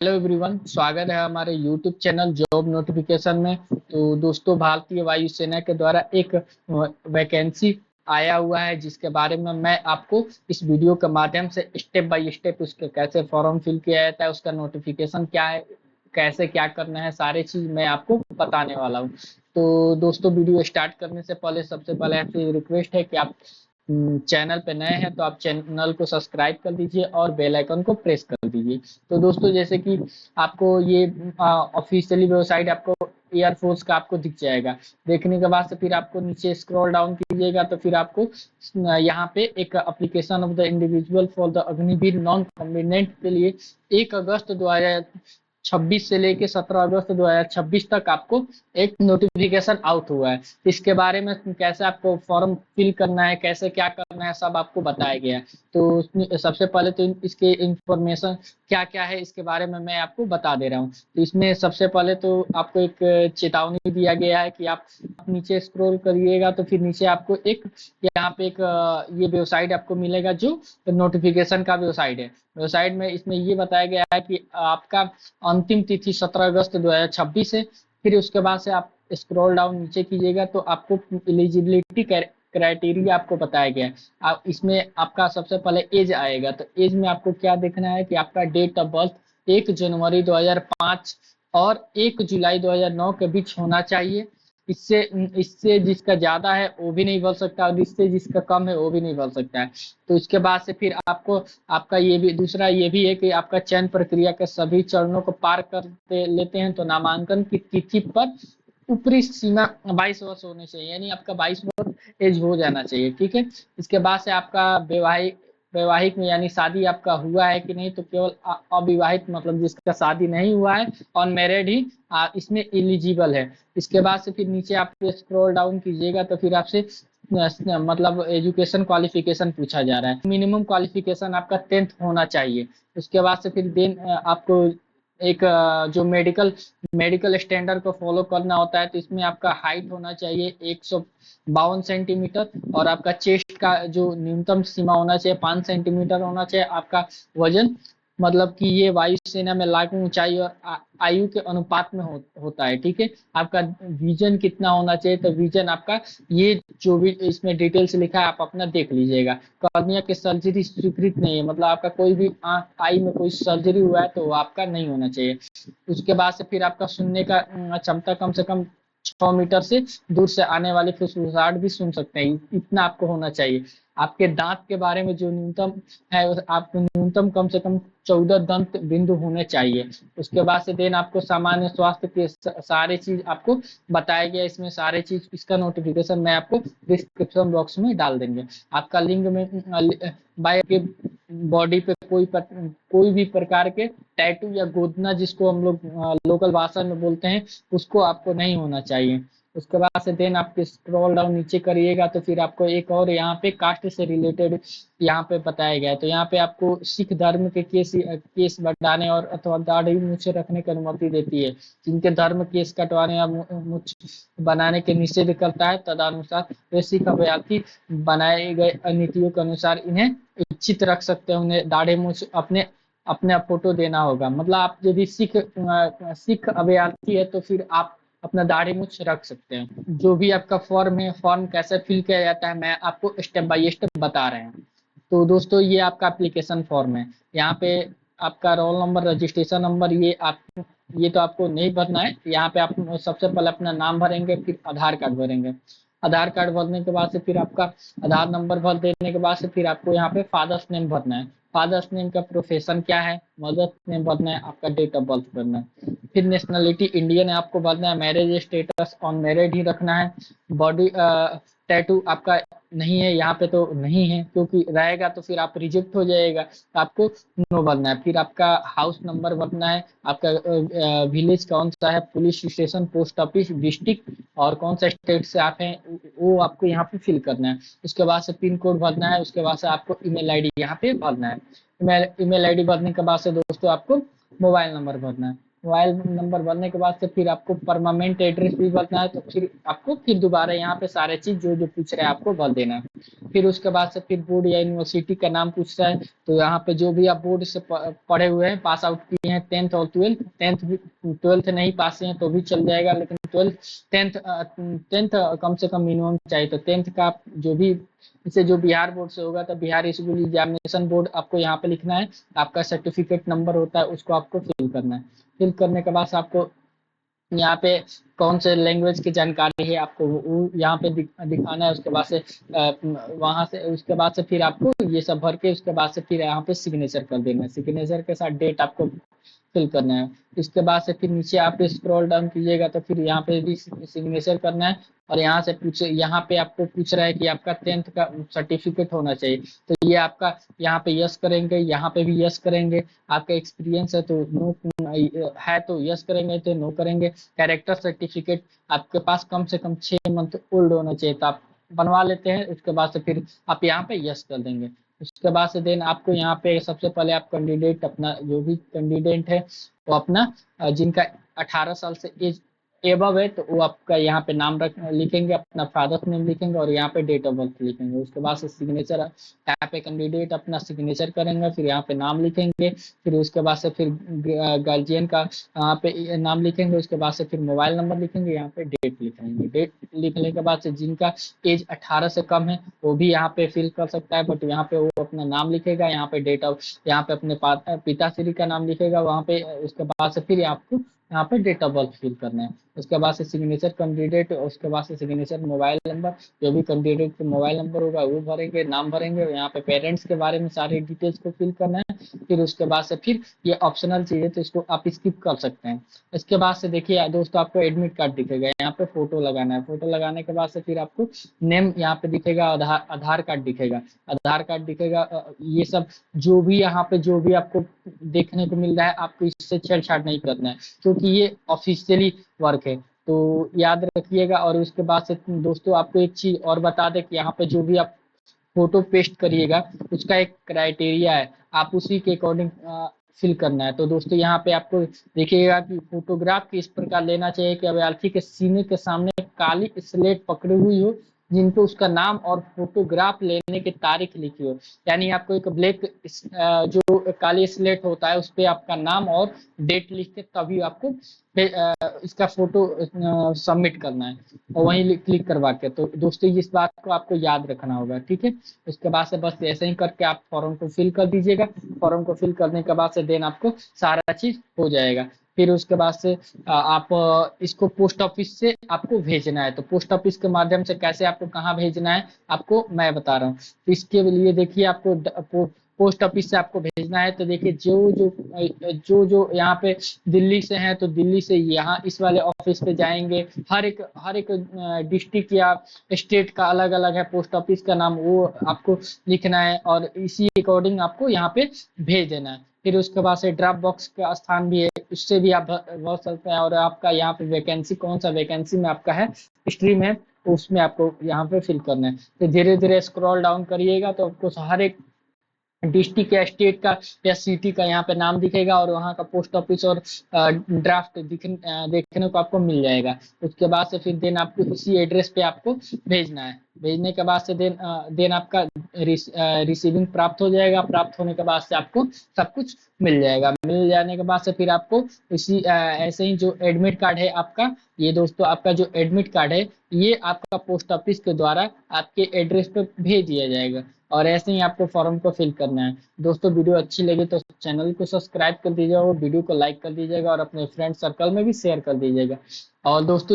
Hello everyone, स्वागत है हमारे यूट्यूब चैनल जॉब नोटिफिकेशन में। तो दोस्तों, भारतीय वायुसेना के द्वारा एक वैकेंसी आया हुआ है, जिसके बारे में मैं आपको इस वीडियो के माध्यम से स्टेप बाय स्टेप उसके कैसे फॉर्म फिल किया जाता है, उसका नोटिफिकेशन क्या है, कैसे क्या करना है, सारी चीज मैं आपको बताने वाला हूँ। तो दोस्तों, वीडियो स्टार्ट करने से पहले सबसे पहले आपसे रिक्वेस्ट है कि आप चैनल पे नए हैं तो आप चैनल को सब्सक्राइब कर दीजिए और बेल आइकन को प्रेस कर दीजिए। तो दोस्तों, जैसे कि आपको ये ऑफिशियली वेबसाइट आपको एयरफोर्स का आपको दिख जाएगा। देखने के बाद से फिर आपको नीचे स्क्रॉल डाउन कीजिएगा तो फिर आपको यहाँ पे एक application of the individual for the Agniveer non combatant के लिए 1 अगस्त 2026 से लेके 17 अगस्त 2026 तक आपको एक नोटिफिकेशन आउट हुआ है। इसके बारे में कैसे आपको फॉर्म फिल करना है, कैसे क्या करना है, सब आपको बताया गया है। तो सबसे पहले तो इसके इंफॉर्मेशन क्या क्या है इसके बारे में मैं आपको बता दे रहा हूँ। तो इसमें सबसे पहले तो आपको एक चेतावनी दिया गया है कि आप नीचे स्क्रॉल करिएगा तो फिर नीचे आपको एक यहाँ पे एक ये वेबसाइट आपको मिलेगा जो नोटिफिकेशन का वेबसाइट है। वेबसाइट में इसमें ये बताया गया है कि आपका अंतिम तिथि 17 अगस्त 2026 है। फिर उसके बाद से आप स्क्रॉल डाउन नीचे कीजिएगा तो आपको एलिजिबिलिटी क्राइटेरिया आपको बताया गया है। आप इसमें आपका सबसे पहले एज आएगा, तो एज में आपको क्या देखना है कि आपका डेट ऑफ बर्थ 1 जनवरी 2005 और 1 जुलाई 2009 के बीच होना चाहिए। इससे इससे जिसका ज्यादा है वो भी नहीं बोल सकता और इससे जिसका कम है वो भी नहीं बोल सकता है। तो इसके बाद से फिर आपको आपका ये भी दूसरा ये भी है कि आपका चयन प्रक्रिया के सभी चरणों को पार करते लेते हैं तो नामांकन की तिथि पर ऊपरी सीमा 22 वर्ष होनी चाहिए, यानी आपका 22 वर्ष एज हो जाना चाहिए। ठीक है। इसके बाद से आपका वैवाहिक वैवाहिक में यानी शादी आपका हुआ है कि नहीं, तो केवल अविवाहित मतलब जिसका शादी नहीं हुआ है, अनमैरिड ही इसमें एलिजिबल है। इसके बाद से फिर नीचे आप स्क्रॉल डाउन कीजिएगा तो फिर आपसे मतलब एजुकेशन क्वालिफिकेशन पूछा जा रहा है। मिनिमम क्वालिफिकेशन आपका 10th होना चाहिए। उसके बाद से फिर देन आपको एक जो मेडिकल स्टैंडर्ड को फॉलो करना होता है, तो इसमें आपका हाइट होना चाहिए 152 सेंटीमीटर और आपका चेस्ट का जो न्यूनतम सीमा होना चाहिए 5 सेंटीमीटर होना चाहिए। आपका वजन मतलब कि ये वायुसेना में लागू ऊंचाई और आयु के अनुपात में होता है। ठीक है। आपका विजन कितना होना चाहिए, तो विजन आपका ये जो भी इसमें डिटेल्स लिखा है आप अपना देख लीजिएगा। कॉर्निया की सर्जरी स्वीकृत नहीं है, मतलब आपका कोई भी आई में कोई सर्जरी हुआ है तो वो आपका नहीं होना चाहिए। उसके बाद से फिर आपका सुनने का क्षमता कम से कम 6 मीटर से दूर से आने वाली फुसफुसाहट भी सुन सकते हैं, इतना आपको होना चाहिए। आपके दांत के बारे में जो न्यूनतम है, आपको न्यूनतम कम से कम 14 दंत बिंदु होने चाहिए। उसके बाद से देन आपको सामान्य स्वास्थ्य के सारे चीज आपको बताया गया। इसमें सारे चीज इसका नोटिफिकेशन मैं आपको डिस्क्रिप्शन बॉक्स में डाल देंगे। आपका लिंग में बाय के बॉडी पे कोई भी प्रकार के टैटू या गोदना, जिसको हम लोग लोकल भाषा में बोलते हैं, उसको आपको नहीं होना चाहिए। उसके बाद से देन आप स्क्रॉल डाउन नीचे करिएगा तो फिर आपको एक और यहाँ पे कास्ट से रिलेटेड यहाँ पे बताया गया है। तो यहाँ पे आपको सिख धर्म के केस बढ़ाने और अथवा दाढ़ी मूछ रखने की अनुमति देती है। जिनके धर्म केस कटवाने या मूछ बनाने के निषेध करता है, तदनुसार वे सिख अभ्यर्थी बनाए गए नीतियों के अनुसार इन्हें इच्छित रख सकते हैं। उन्हें दाढ़ी मूछ अपने अपने फोटो देना होगा। मतलब आप यदि सिख अभ्यर्थी है तो फिर आप अपना दाढ़ी मूछ रख सकते हैं। जो भी आपका फॉर्म है, फॉर्म कैसे फिल किया जाता है मैं आपको स्टेप बाय स्टेप बता रहे हैं। तो दोस्तों, ये आपका एप्लीकेशन फॉर्म है। यहाँ पे आपका रोल नंबर, रजिस्ट्रेशन नंबर, ये तो आपको नहीं भरना है। यहाँ पे आप सबसे पहले अपना नाम भरेंगे, फिर आधार कार्ड भरेंगे। आधार कार्ड भरने के बाद से फिर आपका आधार नंबर भर देने के बाद से फिर आपको यहाँ पे फादर्स नेम भरना है। फादर्स नेम का प्रोफेशन क्या है, मदर्स नेम भरना है, आपका डेट ऑफ बर्थ भरना है। फिर नेशनलिटी इंडियन है आपको भरना है। Marriage status on married he रखना है। बॉडी टैटू आपका नहीं है यहाँ पे, तो नहीं है, क्योंकि रहेगा तो फिर आप रिजेक्ट हो जाएगा, तो आपको नो भरना है। फिर आपका हाउस नंबर भरना है। आपका विलेज कौन सा है, police station, post office, district और कौन सा स्टेट से आप हैं वो आपको यहाँ पे फिल करना है। उसके बाद से पिन कोड भरना है। उसके बाद से आपको ईमेल आईडी यहाँ पे भरना है। ईमेल आईडी भरने के बाद से दोस्तों आपको मोबाइल नंबर भरना है। मोबाइल नंबर भरने के बाद से फिर आपको परमानेंट एड्रेस भी भरना है, तो फिर आपको फिर दोबारा यहाँ पे सारे चीज जो जो पूछ रहे हैं आपको भर देना है। फिर उसके बाद से फिर बोर्ड या यूनिवर्सिटी का नाम पूछ रहा है, तो यहाँ पे जो भी आप बोर्ड से पढ़े हुए हैं, पास आउट किए हैं 10th और 12th, 12th नहीं पास हैं तो भी चल जाएगा, लेकिन 10th कम से कम मिनिमम चाहिए। तो 10th का आप जो भी इसे जो बिहार बोर्ड से होगा तो बिहार स्कूल एग्जामिनेशन बोर्ड आपको यहाँ पे लिखना है। आपका सर्टिफिकेट नंबर होता है उसको आपको फिल करना है। फिल करने के बाद आपको यहाँ पे कौन से लैंग्वेज की जानकारी है आपको वो यहाँ पे दिखाना है। उसके बाद से वहां से उसके बाद से फिर आपको ये सब भर के उसके बाद से फिर यहाँ पे सिग्नेचर कर देना है। सिग्नेचर के साथ डेट आपको फिल करना है। इसके बाद से फिर नीचे आप स्क्रॉल डाउन कीजिएगा तो फिर यहाँ पे भी सिग्नेचर करना है। और यहाँ से पूछे, यहाँ पे आपको पूछ रहा है कि आपका 10th का सर्टिफिकेट होना चाहिए, तो ये आपका यहाँ पे यस करेंगे, यहाँ पे भी यस करेंगे। आपका एक्सपीरियंस है तो नो है तो यस करेंगे, तो नो करेंगे। कैरेक्टर सर्टिफिकेट आपके पास कम से कम 6 मंथ ओल्ड होना चाहिए, तो आप बनवा लेते हैं। उसके बाद से फिर आप यहाँ पे यस कर देंगे। उसके बाद से देन आपको यहाँ पे सबसे पहले आप कैंडिडेट अपना जो भी कैंडिडेट है वो अपना जिनका 18 साल से एज एबव है तो वो आपका यहाँ पे नाम लिखेंगे, अपना फादर्स नेम लिखेंगे और यहाँ पे डेट ऑफ बर्थ लिखेंगे। उसके बाद से सिग्नेचर यहाँ पे कैंडिडेट अपना सिग्नेचर करेंगे, फिर यहाँ पे नाम लिखेंगे। फिर उसके बाद से फिर गार्जियन का यहाँ पे नाम लिखेंगे। उसके बाद से फिर मोबाइल नंबर लिखेंगे, यहाँ पे डेट लिखेंगे। डेट लिखने के बाद से जिनका एज 18 से कम है वो भी यहाँ पे फिल कर सकता है, बट यहाँ पे वो अपना नाम लिखेगा, यहाँ पे डेट ऑफ, यहाँ पे अपने पिताश्री का नाम लिखेगा वहाँ पे। उसके बाद से फिर आपको यहाँ पे डेट ऑफ बर्थ फिल करना है। उसके बाद से सिग्नेचर कैंडिडेट, उसके बाद से सिग्नेचर मोबाइल नंबर, जो भी कैंडिडेट का मोबाइल नंबर होगा वो भरेंगे, नाम भरेंगे। यहाँ पे पेरेंट्स के बारे में सारी डिटेल्स को फिल करना है। फिर उसके बाद से फिर ये ऑप्शनल चीज है तो इसको आप स्किप कर सकते हैं। इसके बाद से देखिए दोस्तों आपको एडमिट कार्ड दिखेगा, यहाँ पे फोटो लगाना है। फोटो लगाने के बाद से फिर आपको नेम यहाँ पे दिखेगा, आधार कार्ड दिखेगा, आधार कार्ड दिखेगा। ये सब जो भी यहाँ पे जो भी आपको देखने को मिल रहा है आपको इससे छेड़छाड़ नहीं करना है, क्योंकि ये ऑफिशियली वर्क है, तो याद रखिएगा। और उसके बाद से दोस्तों आपको एक चीज और बता दें कि यहाँ पे जो भी आप फोटो पेस्ट करिएगा उसका एक क्राइटेरिया है, आप उसी के अकॉर्डिंग फिल करना है। तो दोस्तों यहाँ पे आपको देखिएगा कि फोटोग्राफ किस प्रकार लेना चाहिए कि अभ्यर्थी के सीने के सामने काली स्लेट पकड़ी हुई हो जिन पे उसका नाम और फोटोग्राफ लेने की तारीख लिखी हो। यानी आपको एक ब्लैक जो काली स्लेट होता है उस पर आपका नाम और डेट लिख के तभी आपको इसका फोटो सबमिट करना है और वहीं क्लिक करवा के। तो दोस्तों इस बात को आपको याद रखना होगा, ठीक है। उसके बाद से बस ऐसे ही करके आप फॉर्म को फिल कर दीजिएगा। फॉर्म को फिल करने के बाद से देन आपको सारा चीज हो जाएगा। फिर उसके बाद से आप इसको पोस्ट ऑफिस से आपको भेजना है। तो पोस्ट ऑफिस के माध्यम से कैसे आपको कहाँ भेजना है आपको मैं बता रहा हूँ। तो इसके लिए देखिए आपको पोस्ट ऑफिस से आपको भेजना है, तो देखिए जो यहाँ पे दिल्ली से हैं तो दिल्ली से यहाँ इस वाले ऑफिस पे जाएंगे। हर एक डिस्ट्रिक्ट या स्टेट का अलग अलग है पोस्ट ऑफिस का नाम, वो आपको लिखना है और इसी अकॉर्डिंग आपको यहाँ पे भेज देना है। फिर उसके बाद से ड्रॉप बॉक्स का स्थान भी है, उससे भी आप भर सकते हैं। और आपका यहाँ पे वैकेंसी कौन सा वैकेंसी में आपका है स्ट्रीम है उसमें आपको यहाँ पे फिल करना है। तो धीरे धीरे स्क्रॉल डाउन करिएगा तो आपको हर एक डिस्ट्रिक्ट या स्टेट का या सिटी का यहाँ पे नाम दिखेगा और वहाँ का पोस्ट ऑफिस और ड्राफ्ट देखने को आपको मिल जाएगा। उसके बाद से फिर देन आपको इसी एड्रेस पे आपको भेजना है। भेजने के बाद से देन आपका रिसीविंग प्राप्त हो जाएगा। प्राप्त होने के बाद से आपको सब कुछ मिल जाएगा। मिल जाने के बाद से फिर आपको इसी ऐसे ही जो एडमिट कार्ड है आपका, ये दोस्तों आपका जो एडमिट कार्ड है ये आपका पोस्ट ऑफिस के द्वारा आपके एड्रेस पे भेज दिया जाएगा। और ऐसे ही आपको फॉर्म को फिल करना है। दोस्तों वीडियो अच्छी लगी तो चैनल को सब्सक्राइब कर दीजिएगा और वीडियो को लाइक कर दीजिएगा और अपने फ्रेंड सर्कल में भी शेयर कर दीजिएगा। और दोस्तों